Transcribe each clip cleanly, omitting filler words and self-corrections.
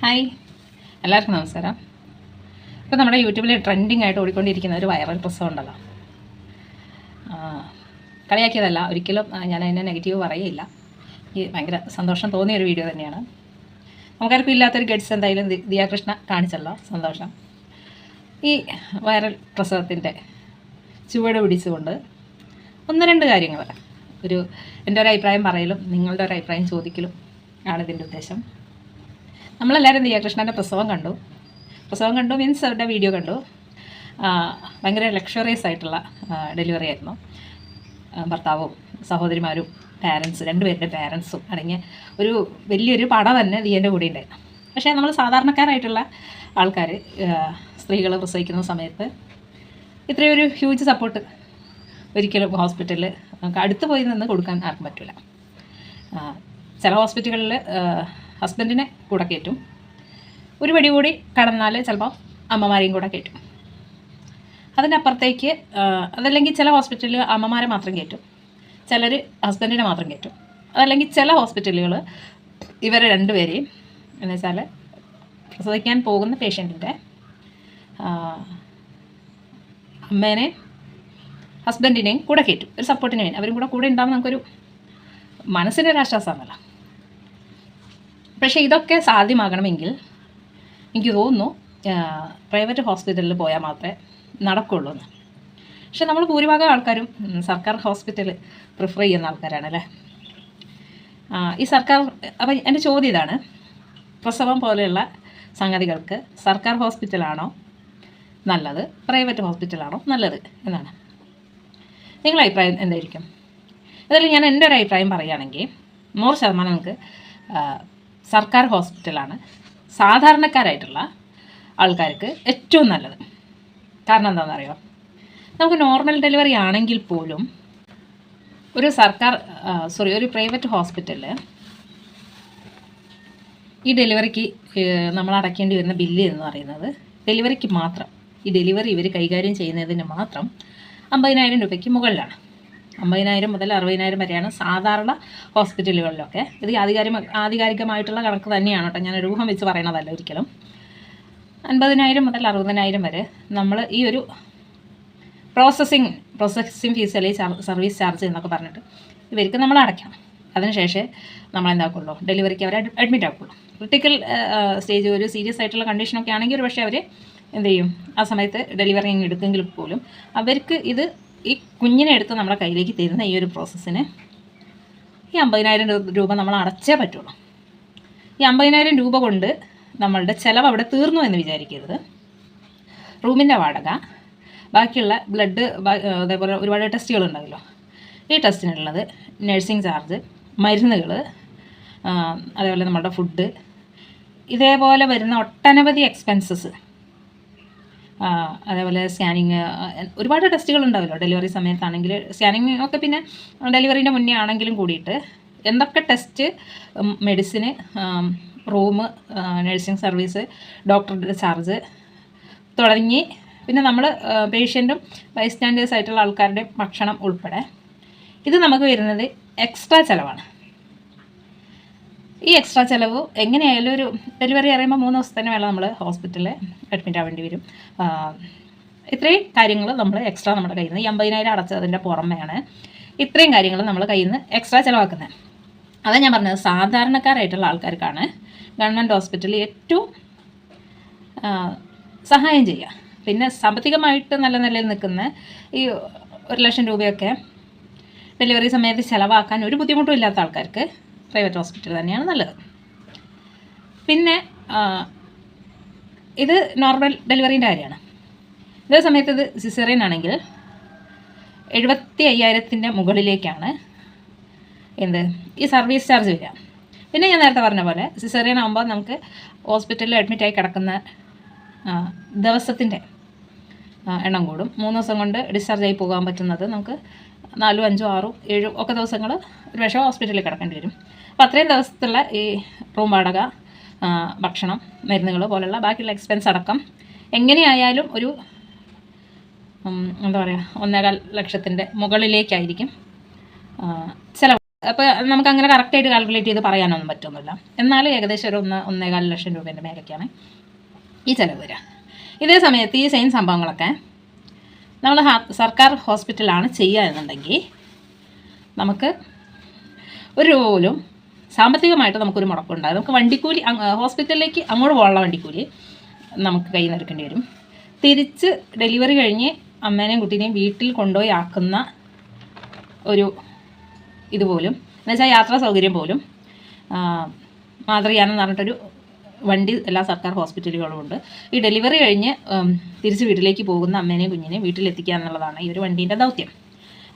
Hi, എല്ലാവർക്കും നമസ്കാരം. ഇപ്പോൾ നമ്മുടെ യൂട്യൂബിൽ ട്രെൻഡിങ് ആയിട്ട് ഓടിക്കൊണ്ടിരിക്കുന്ന ഒരു വൈറൽ പ്രസവം ഉണ്ടല്ലോ. കളിയാക്കിയതല്ല, ഒരിക്കലും ഞാൻ അതിനെ നെഗറ്റീവ് പറയില്ല. ഈ ഭയങ്കര സന്തോഷം തോന്നിയൊരു വീഡിയോ തന്നെയാണ്. നമുക്കാർക്കും ഇല്ലാത്തൊരു ഗഡ്സ് എന്തായാലും ദിയാകൃഷ്ണ കാണിച്ചല്ലോ, സന്തോഷം. ഈ വൈറൽ പ്രസവത്തിൻ്റെ ചുവട് പിടിച്ചുകൊണ്ട് ഒന്ന് രണ്ട് കാര്യങ്ങൾ എൻ്റെ ഒരു അഭിപ്രായം പറയലും നിങ്ങളുടെ ഒരു അഭിപ്രായം ചോദിക്കലും ആണ് ഇതിൻ്റെ ഉദ്ദേശം. നമ്മളെല്ലാവരും ദിയാകൃഷ്ണൻ്റെ പ്രസവം കണ്ടു മീൻസ് അവരുടെ വീഡിയോ കണ്ടു. ഭയങ്കര ലക്ഷറിയസ് ആയിട്ടുള്ള ഡെലിവറി ആയിരുന്നു. ഭർത്താവും സഹോദരിമാരും രണ്ടുപേരുടെ പാരൻസും അടങ്ങിയ ഒരു വലിയൊരു പട തന്നെ ദിയൻ്റെ കൂടെ ഉണ്ടായിരുന്നു. പക്ഷേ നമ്മൾ സാധാരണക്കാരായിട്ടുള്ള ആൾക്കാർ, സ്ത്രീകൾ പ്രസവിക്കുന്ന സമയത്ത് ഇത്രയൊരു ഹ്യൂജ് സപ്പോർട്ട് ഒരിക്കലും ഹോസ്പിറ്റലിൽ നമുക്ക് അടുത്ത് പോയി നിന്ന് കൊടുക്കാൻ ആർക്കും പറ്റില്ല. ചില ഹോസ്പിറ്റലുകളിൽ ഹസ്ബൻഡിനെ കൂടെ കയറ്റും, ഒരു പടി കൂടി കടന്നാൽ ചിലപ്പോൾ അമ്മമാരെയും കൂടെ കയറ്റും. അതിനപ്പുറത്തേക്ക് അതല്ലെങ്കിൽ ചില ഹോസ്പിറ്റലിൽ അമ്മമാരെ മാത്രം കയറ്റും, ചിലർ ഹസ്ബൻഡിനെ മാത്രം കയറ്റും. അതല്ലെങ്കിൽ ചില ഹോസ്പിറ്റലുകൾ ഇവരെ രണ്ടുപേരെയും എന്ന് വെച്ചാൽ പ്രസവിക്കാൻ പോകുന്ന പേഷ്യൻറ്റിൻ്റെ അമ്മേനെയും ഹസ്ബൻഡിനെയും കൂടെ കയറ്റും, ഒരു സപ്പോർട്ടിന് വേണ്ടി. അവരും കൂടെ ഉണ്ടാകുമ്പോൾ നമുക്കൊരു മനസ്സിനൊരു ആശ്വാസമാണല്ലോ. പക്ഷേ ഇതൊക്കെ സാധ്യമാകണമെങ്കിൽ എനിക്ക് തോന്നുന്നു പ്രൈവറ്റ് ഹോസ്പിറ്റലിൽ പോയാൽ മാത്രമേ നടക്കുകയുള്ളൂ എന്ന്. പക്ഷെ നമ്മൾ ഭൂരിഭാഗം ആൾക്കാരും സർക്കാർ ഹോസ്പിറ്റൽ പ്രിഫർ ചെയ്യുന്ന ആൾക്കാരാണല്ലേ. ഈ സർക്കാർ അപ്പം എൻ്റെ ചോദ്യം ഇതാണ്, പ്രസവം പോലെയുള്ള സംഗതികൾക്ക് സർക്കാർ ഹോസ്പിറ്റലാണോ നല്ലത്, പ്രൈവറ്റ് ഹോസ്പിറ്റലാണോ നല്ലത് എന്നാണ് നിങ്ങളുടെ അഭിപ്രായം എന്തായിരിക്കും? അതിൽ ഞാൻ എൻ്റെ ഒരു അഭിപ്രായം പറയുകയാണെങ്കിൽ 100% നമുക്ക് സർക്കാർ ഹോസ്പിറ്റലാണ് സാധാരണക്കാരായിട്ടുള്ള ആൾക്കാർക്ക് ഏറ്റവും നല്ലത്. കാരണം എന്താണെന്നറിയോ, നമുക്ക് നോർമൽ ഡെലിവറി ആണെങ്കിൽ പോലും ഒരു പ്രൈവറ്റ് ഹോസ്പിറ്റലിൽ ഈ ഡെലിവറിക്ക് നമ്മൾ അടയ്ക്കേണ്ടി വരുന്ന ബില്ല് എന്ന് പറയുന്നത് ഡെലിവറിക്ക് മാത്രം, ഈ ഡെലിവറി ഇവർ കൈകാര്യം ചെയ്യുന്നതിന് മാത്രം 50,000 രൂപയ്ക്ക് മുകളിലാണ്. 50,000 മുതൽ 60,000 വരെയാണ് സാധാരണ ഹോസ്പിറ്റലുകളിലൊക്കെ. ഇത് ആധികാരികമായിട്ടുള്ള കണക്ക് തന്നെയാണ് കേട്ടോ, ഞാനൊരു ഊഹം വെച്ച് പറയണതല്ല ഒരിക്കലും. 50,000 മുതൽ 60,000 വരെ നമ്മൾ ഈ ഒരു പ്രോസസ്സിങ് ഫീസ് അല്ലെങ്കിൽ സർവീസ് ചാർജ് എന്നൊക്കെ പറഞ്ഞിട്ട് ഇവർക്ക് നമ്മൾ അടയ്ക്കണം. അതിനുശേഷം നമ്മൾ എന്താക്കുള്ളൂ, ഡെലിവറിക്ക് അവരെ അഡ്മിറ്റ് ആക്കുള്ളൂ. ക്രിട്ടിക്കൽ സ്റ്റേജ്, ഒരു സീരിയസ് ആയിട്ടുള്ള കണ്ടീഷനൊക്കെ ആണെങ്കിൽ ഒരു പക്ഷേ അവർ എന്ത് ചെയ്യും, ആ സമയത്ത് ഡെലിവറി എടുത്തെങ്കിൽ പോലും അവർക്ക് ഈ കുഞ്ഞിനെ എടുത്ത് നമ്മളെ കയ്യിലേക്ക് തരുന്ന ഈ ഒരു പ്രോസസ്സിന് ഈ 50,000 രൂപ നമ്മൾ അടച്ചേ പറ്റുള്ളൂ. ഈ 50,000 രൂപ കൊണ്ട് നമ്മളുടെ ചിലവ് അവിടെ തീർന്നു എന്ന് വിചാരിക്കരുത്. റൂമിൻ്റെ വാടക, ബാക്കിയുള്ള ബ്ലഡ്, അതേപോലെ ഒരുപാട് ടെസ്റ്റുകൾ ഉണ്ടാവുമല്ലോ, ഈ ടെസ്റ്റിനുള്ളത്, നഴ്സിംഗ് ചാർജ്, മരുന്നുകൾ, അതേപോലെ നമ്മുടെ ഫുഡ്, ഇതേപോലെ വരുന്ന ഒട്ടനവധി എക്സ്പെൻസസ്, അതേപോലെ സ്കാനിങ്, ഒരുപാട് ടെസ്റ്റുകൾ ഉണ്ടാവുമല്ലോ ഡെലിവറി സമയത്താണെങ്കിൽ. സ്കാനിങ് ഒക്കെ പിന്നെ ഡെലിവറീൻ്റെ മുന്നേ ആണെങ്കിലും കൂടിയിട്ട് എന്തൊക്കെ test, medicine, room, nursing service, ഡോക്ടറുടെ ചാർജ് തുടങ്ങി പിന്നെ നമ്മൾ പേഷ്യൻറ്റും ബൈസ്റ്റാൻഡേഴ്സ് ആയിട്ടുള്ള ആൾക്കാരുടെ ഭക്ഷണം ഉൾപ്പെടെ ഇത് നമുക്ക് വരുന്നത് എക്സ്ട്രാ ചിലവാണ്. ഈ എക്സ്ട്രാ ചിലവ് എങ്ങനെയായാലും ഒരു ഡെലിവറി അറിയുമ്പോൾ 3 ദിവസത്തിന് വേണം നമ്മൾ ഹോസ്പിറ്റലിൽ അഡ്മിറ്റ് ആവേണ്ടി വരും. ഇത്രയും കാര്യങ്ങൾ നമ്മൾ എക്സ്ട്രാ നമ്മുടെ കയ്യിൽ നിന്ന്, ഈ 50,000 അടച്ചതിൻ്റെ പുറമെയാണ് ഇത്രയും കാര്യങ്ങൾ നമ്മൾ കയ്യിൽ നിന്ന് എക്സ്ട്രാ ചിലവാക്കുന്നത്. അതാണ് ഞാൻ പറഞ്ഞത്, സാധാരണക്കാരായിട്ടുള്ള ആൾക്കാർക്കാണ് ഗവൺമെൻറ് ഹോസ്പിറ്റലിൽ ഏറ്റവും സഹായം ചെയ്യുക. പിന്നെ സാമ്പത്തികമായിട്ട് നല്ല നിലയിൽ നിൽക്കുന്ന ഈ 1,00,000 രൂപയൊക്കെ ഡെലിവറി സമയത്ത് ചിലവാക്കാൻ ഒരു ബുദ്ധിമുട്ടും ഇല്ലാത്ത ആൾക്കാർക്ക് പ്രൈവറ്റ് ഹോസ്പിറ്റൽ തന്നെയാണ് നല്ലത്. പിന്നെ ഇത് നോർമൽ ഡെലിവറീൻ്റെ കാര്യമാണ്. ഇതേ സമയത്ത് ഇത് സിസേറിയൻ ആണെങ്കിൽ 75,000 മുകളിലേക്കാണ് ഈ സർവീസ് ചാർജ് വരിക. പിന്നെ ഞാൻ നേരത്തെ പറഞ്ഞ പോലെ സിസേറിയൻ ആകുമ്പോൾ നമുക്ക് ഹോസ്പിറ്റലിൽ അഡ്മിറ്റായി കിടക്കുന്ന ദിവസത്തിൻ്റെ എണ്ണം കൂടും. 3 ദിവസം കൊണ്ട് ഡിസ്ചാർജ് ആയി പോകാൻ പറ്റുന്നത് നമുക്ക് 4, 5, 6, 7 ഒക്കെ ദിവസങ്ങൾ ഒരു പക്ഷേ ഹോസ്പിറ്റലിൽ കിടക്കേണ്ടി വരും. അപ്പോൾ അത്രയും ദിവസത്തുള്ള ഈ റൂം വാടക, ഭക്ഷണം, മരുന്നുകൾ പോലുള്ള ബാക്കിയുള്ള എക്സ്പെൻസ് അടക്കം എങ്ങനെയായാലും ഒരു 1.25 ലക്ഷത്തിൻ്റെ മുകളിലേക്കായിരിക്കും ചിലവ്. അപ്പോൾ നമുക്കങ്ങനെ കറക്റ്റായിട്ട് കാൽക്കുലേറ്റ് ചെയ്ത് പറയാനൊന്നും പറ്റുന്നില്ല. എന്നാലും ഏകദേശം ഒരു 1.25 ലക്ഷം രൂപേൻ്റെ മേലേക്കാണ് ഈ ചിലവ് വരിക. ഇതേ സമയത്ത് ഈ സെയിം സംഭവങ്ങളൊക്കെ നമ്മൾ സർക്കാർ ഹോസ്പിറ്റലാണ് ചെയ്യുക എന്നുണ്ടെങ്കിൽ നമുക്ക് ഒരു രൂപ പോലും സാമ്പത്തികമായിട്ട് നമുക്കൊരു മുടക്കുണ്ടാകും. നമുക്ക് വണ്ടിക്കൂലി, ഹോസ്പിറ്റലിലേക്ക് അങ്ങോട്ട് പോകാനുള്ള വണ്ടിക്കൂലി നമുക്ക് കയ്യിൽ നിന്ന് എടുക്കേണ്ടി വരും. തിരിച്ച് ഡെലിവറി കഴിഞ്ഞ് അമ്മേനെയും കുട്ടീനെയും വീട്ടിൽ കൊണ്ടുപോയി ആക്കുന്ന ഒരു ഇതുപോലും എന്നുവെച്ചാൽ യാത്രാ സൗകര്യം പോലും മാതൃയാനം എന്ന് പറഞ്ഞിട്ടൊരു വണ്ടി എല്ലാ സർക്കാർ ഹോസ്പിറ്റലുകളും ഉണ്ട്. ഈ ഡെലിവറി കഴിഞ്ഞ് തിരിച്ച് വീട്ടിലേക്ക് പോകുന്ന അമ്മേനെയും കുഞ്ഞിനെയും വീട്ടിലെത്തിക്കുക എന്നുള്ളതാണ് ഈ ഒരു വണ്ടീൻ്റെ ദൗത്യം.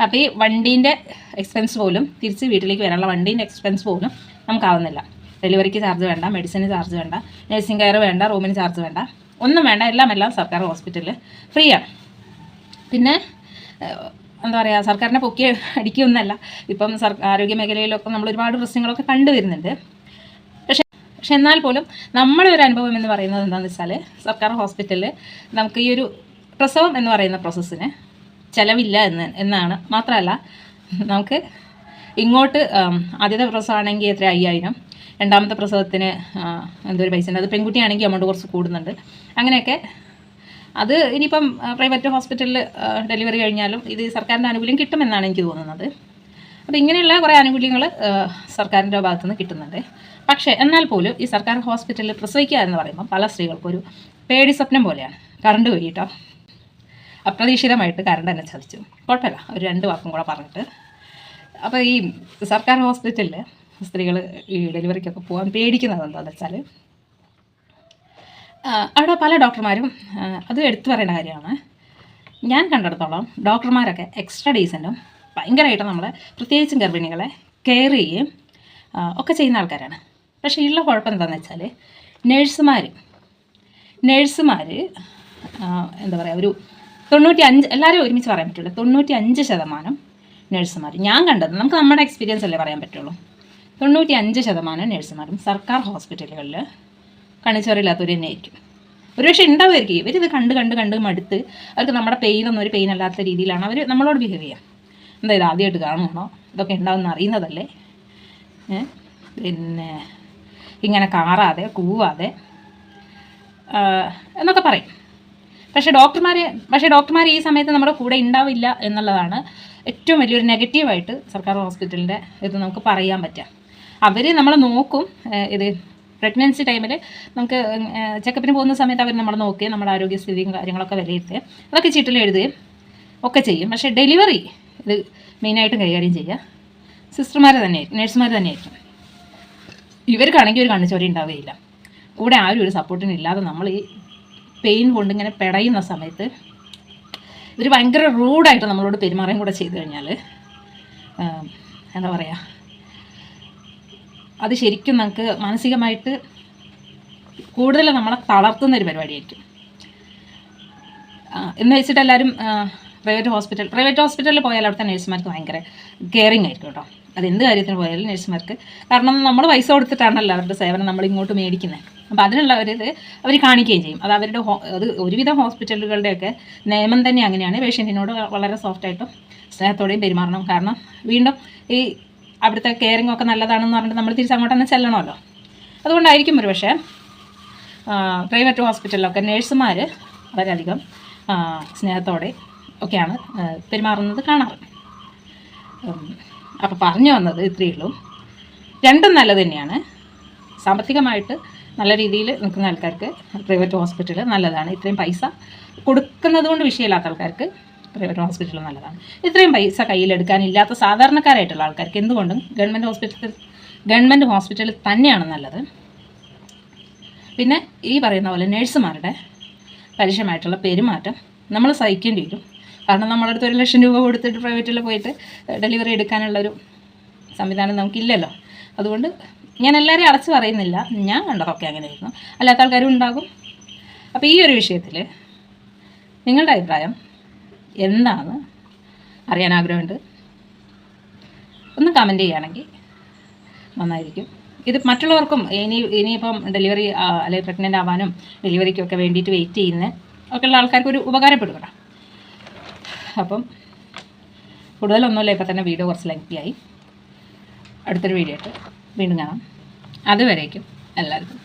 അപ്പോൾ ഈ വണ്ടീൻ്റെ എക്സ്പെൻസ് പോലും, തിരിച്ച് വീട്ടിലേക്ക് വരാനുള്ള വണ്ടീൻ്റെ എക്സ്പെൻസ് പോലും നമുക്കാവുന്നില്ല. ഡെലിവറിക്ക് ചാർജ് വേണ്ട, മെഡിസിന് ചാർജ് വേണ്ട, നഴ്സിംഗ് കെയർ വേണ്ട, റൂമിന് ചാർജ് വേണ്ട, ഒന്നും വേണ്ട. എല്ലാം സർക്കാർ ഹോസ്പിറ്റലിൽ ഫ്രീ ആണ്. പിന്നെ എന്താ പറയുക, സർക്കാരിനെ പൊക്കി അടിക്കുകയൊന്നുമല്ല. ഇപ്പം ആരോഗ്യ മേഖലയിലൊക്കെ നമ്മൾ ഒരുപാട് പ്രശ്നങ്ങളൊക്കെ കണ്ടുവരുന്നുണ്ട്. പക്ഷെ എന്നാൽ പോലും നമ്മുടെ ഒരു അനുഭവം എന്ന് പറയുന്നത് എന്താണെന്ന് വെച്ചാൽ, സർക്കാർ ഹോസ്പിറ്റലിൽ നമുക്ക് ഈ ഒരു പ്രസവം എന്ന് പറയുന്ന പ്രോസസ്സിന് ചിലവില്ല എന്നാണ്. മാത്രമല്ല നമുക്ക് ഇങ്ങോട്ട് ആദ്യത്തെ പ്രസവമാണെങ്കിൽ എത്ര 5000, രണ്ടാമത്തെ പ്രസവത്തിന് എന്തൊരു പൈസ ഉണ്ട്. അത് പെൺകുട്ടിയാണെങ്കിൽ അമൗണ്ട് കുറച്ച് കൂടുന്നുണ്ട്. അങ്ങനെയൊക്കെ അത് ഇനിയിപ്പം പ്രൈവറ്റ് ഹോസ്പിറ്റലിൽ ഡെലിവറി കഴിഞ്ഞാലും ഇത് സർക്കാരിൻ്റെ ആനുകൂല്യം കിട്ടുമെന്നാണ് എനിക്ക് തോന്നുന്നത്. അപ്പോൾ ഇങ്ങനെയുള്ള കുറേ ആനുകൂല്യങ്ങൾ സർക്കാരിൻ്റെ ഭാഗത്തുനിന്ന് കിട്ടുന്നുണ്ട്. പക്ഷേ എന്നാൽ പോലും ഈ സർക്കാർ ഹോസ്പിറ്റലിൽ പ്രസവിക്കുക എന്ന് പറയുമ്പോൾ പല സ്ത്രീകൾക്കും ഒരു പേടി സ്വപ്നം പോലെയാണ്. കറണ്ട് പോയി കേട്ടോ, അപ്രതീക്ഷിതമായിട്ട് കറണ്ട് എന്നെ ചതിച്ചു. കുഴപ്പമില്ല, ഒരു 2 വാക്കും കൂടെ പറഞ്ഞിട്ട്. അപ്പോൾ ഈ സർക്കാർ ഹോസ്പിറ്റലിൽ സ്ത്രീകൾ ഈ ഡെലിവറിക്കൊക്കെ പോകാൻ പേടിക്കുന്നത് എന്താണെന്ന് വെച്ചാൽ, അവിടെ പല ഡോക്ടർമാരും, അത് എടുത്തു പറയേണ്ട കാര്യമാണ്, ഞാൻ കണ്ടെടുത്തോളം ഡോക്ടർമാരൊക്കെ എക്സ്ട്രാ ഡീസൻറ്റും ഭയങ്കരമായിട്ട് നമ്മളെ പ്രത്യേകിച്ചും ഗർഭിണികളെ കെയർ ചെയ്യുകയും ഒക്കെ ചെയ്യുന്ന ആൾക്കാരാണ്. പക്ഷേ ഉള്ള കുഴപ്പം എന്താണെന്ന് വെച്ചാൽ, നേഴ്സുമാർ എന്താ പറയുക, ഒരു 95, എല്ലാവരും ഒരുമിച്ച് പറയാൻ പറ്റുള്ളൂ, 95% നേഴ്സുമാർ ഞാൻ കണ്ടത്, നമുക്ക് നമ്മുടെ എക്സ്പീരിയൻസ് അല്ലേ പറയാൻ പറ്റുള്ളൂ, 95% നേഴ്സുമാരും സർക്കാർ ഹോസ്പിറ്റലുകളിൽ കണിച്ചോറില്ലാത്തവർ തന്നെ ആയിരിക്കും. ഒരുപക്ഷെ ഉണ്ടാവുമായിരിക്കും. ഇവരിത് കണ്ട് മടുത്ത് അവർക്ക് നമ്മുടെ പെയിനൊന്നും ഒരു പെയിൻ അല്ലാത്ത രീതിയിലാണ് അവർ നമ്മളോട് ബിഹേവ് ചെയ്യുക. എന്താ ഇത് ആദ്യമായിട്ട് കാണുകയാണോ, ഇതൊക്കെ ഉണ്ടാവുമെന്ന് അറിയുന്നതല്ലേ, പിന്നെ ഇങ്ങനെ കാറാതെ കൂവാതെ എന്നൊക്കെ പറയും. പക്ഷേ ഡോക്ടർമാർ ഈ സമയത്ത് നമ്മുടെ കൂടെ ഉണ്ടാവില്ല എന്നുള്ളതാണ് ഏറ്റവും വലിയൊരു നെഗറ്റീവായിട്ട് സർക്കാർ ഹോസ്പിറ്റലിൻ്റെ ഇത് നമുക്ക് പറയാൻ പറ്റുക. അവർ നമ്മളെ നോക്കും. ഇത് പ്രഗ്നൻസി ടൈമിൽ നമുക്ക് ചെക്കപ്പിന് പോകുന്ന സമയത്ത് അവർ നമ്മളെ നോക്കുകയും നമ്മുടെ ആരോഗ്യസ്ഥിതിയും കാര്യങ്ങളൊക്കെ വിലയിരുത്തുകയും അതൊക്കെ ചീട്ടിൽ എഴുതുകയും ഒക്കെ ചെയ്യും. പക്ഷേ ഡെലിവറി ഇത് മെയിനായിട്ടും കൈകാര്യം ചെയ്യുക സിസ്റ്റർമാർ തന്നെയായിരിക്കും, നേഴ്സുമാർ തന്നെയായിരിക്കും. ഇവർക്കാണെങ്കിൽ ഒരു കണ്ണുചോര ഉണ്ടാവുകയില്ല. കൂടെ ആരും ഒരു സപ്പോർട്ടിനില്ലാതെ നമ്മൾ ഈ പെയിൻ കൊണ്ട് ഇങ്ങനെ പെടയുന്ന സമയത്ത് ഇവർ ഭയങ്കര റൂഡായിട്ട് നമ്മളോട് പെരുമാറുകയും കൂടെ ചെയ്തു കഴിഞ്ഞാൽ എന്താ പറയുക, അത് ശരിക്കും നമുക്ക് മാനസികമായിട്ട് കൂടുതൽ നമ്മളെ തളർത്തുന്നൊരു പരിപാടിയായിരിക്കും. എന്ന് വെച്ചിട്ട് എല്ലാവരും പ്രൈവറ്റ് ഹോസ്പിറ്റലിൽ പോയാൽ അവിടുത്തെ നഴ്സുമാർക്ക് ഭയങ്കര കെയറിങ് ആയിരിക്കും കേട്ടോ. അതെന്ത് കാര്യത്തിന് പോയാലും നഴ്സുമാർക്ക്, കാരണം നമ്മൾ പൈസ കൊടുത്തിട്ടാണല്ലോ അവരുടെ സേവനം നമ്മൾ ഇങ്ങോട്ട് മേടിക്കുന്നത്. അപ്പോൾ അതിനുള്ള അവർ കാണിക്കുകയും ചെയ്യും. അത് ഒരുവിധം ഹോസ്പിറ്റലുകളുടെയൊക്കെ നിയമം തന്നെ അങ്ങനെയാണ്. പേഷ്യൻറ്റിനോട് വളരെ സോഫ്റ്റായിട്ടും സ്നേഹത്തോടെയും പെരുമാറണം. കാരണം വീണ്ടും ഈ അവിടുത്തെ കെയറിംഗ് ഒക്കെ നല്ലതാണെന്ന് പറഞ്ഞിട്ട് നമ്മൾ തിരിച്ചങ്ങോട്ട് തന്നെ ചെല്ലണമല്ലോ. അതുകൊണ്ടായിരിക്കും ഒരു പക്ഷേ പ്രൈവറ്റ് ഹോസ്പിറ്റലിലൊക്കെ നേഴ്സുമാർ വളരെയധികം സ്നേഹത്തോടെ ഒക്കെയാണ് പെരുമാറുന്നത് കാണാറ്. അപ്പോൾ പറഞ്ഞു വന്നത് ഇത്രയേ ഉള്ളൂ. രണ്ടും നല്ലത് തന്നെയാണ്. സാമ്പത്തികമായിട്ട് നല്ല രീതിയിൽ നിൽക്കുന്ന ആൾക്കാർക്ക് പ്രൈവറ്റ് ഹോസ്പിറ്റൽ നല്ലതാണ്. ഇത്രയും പൈസ കൊടുക്കുന്നത് കൊണ്ട് വിഷയമില്ലാത്ത ആൾക്കാർക്ക് പ്രൈവറ്റ് ഹോസ്പിറ്റൽ നല്ലതാണ്. ഇത്രയും പൈസ കയ്യിലെടുക്കാനില്ലാത്ത സാധാരണക്കാരായിട്ടുള്ള ആൾക്കാർക്ക് എന്തുകൊണ്ടും ഗവൺമെൻറ് ഹോസ്പിറ്റൽ തന്നെയാണ് നല്ലത്. പിന്നെ ഈ പറയുന്ന പോലെ നഴ്സുമാരുടെ പരുഷമായിട്ടുള്ള പെരുമാറ്റം നമ്മൾ സഹിക്കേണ്ടി വരും. കാരണം നമ്മുടെ അടുത്ത് 1 ലക്ഷം രൂപ കൊടുത്തിട്ട് പ്രൈവറ്റിൽ പോയിട്ട് ഡെലിവറി എടുക്കാനുള്ളൊരു സംവിധാനം നമുക്കില്ലല്ലോ. അതുകൊണ്ട് ഞാൻ എല്ലാവരെയും അടച്ചു പറയുന്നില്ല, ഞാൻ കണ്ടതൊക്കെ അങ്ങനെയായിരുന്നു, അല്ലാത്ത ആൾക്കാരും ഉണ്ടാകും. അപ്പോൾ ഈ ഒരു വിഷയത്തിൽ നിങ്ങളുടെ അഭിപ്രായം എന്താണെന്ന് അറിയാൻ ആഗ്രഹമുണ്ട്. ഒന്ന് കമൻറ്റ് ചെയ്യുകയാണെങ്കിൽ നന്നായിരിക്കും. ഇത് മറ്റുള്ളവർക്കും ഇനിയിപ്പം ഡെലിവറി അല്ലെങ്കിൽ പ്രഗ്നൻ്റ് ആവാനും ഡെലിവറിക്കൊക്കെ വേണ്ടിയിട്ട് വെയിറ്റ് ചെയ്യുന്ന ഒക്കെയുള്ള ആൾക്കാർക്ക് ഒരു ഉപകാരപ്പെടുക. അപ്പം കൂടുതലൊന്നുമില്ല, ഇപ്പം തന്നെ വീഡിയോ കുറച്ച് ലെങ്തിയായി. അടുത്തൊരു വീഡിയോ ആയിട്ട് വീണ്ടും കാണാം. അതുവരേക്കും എല്ലാവർക്കും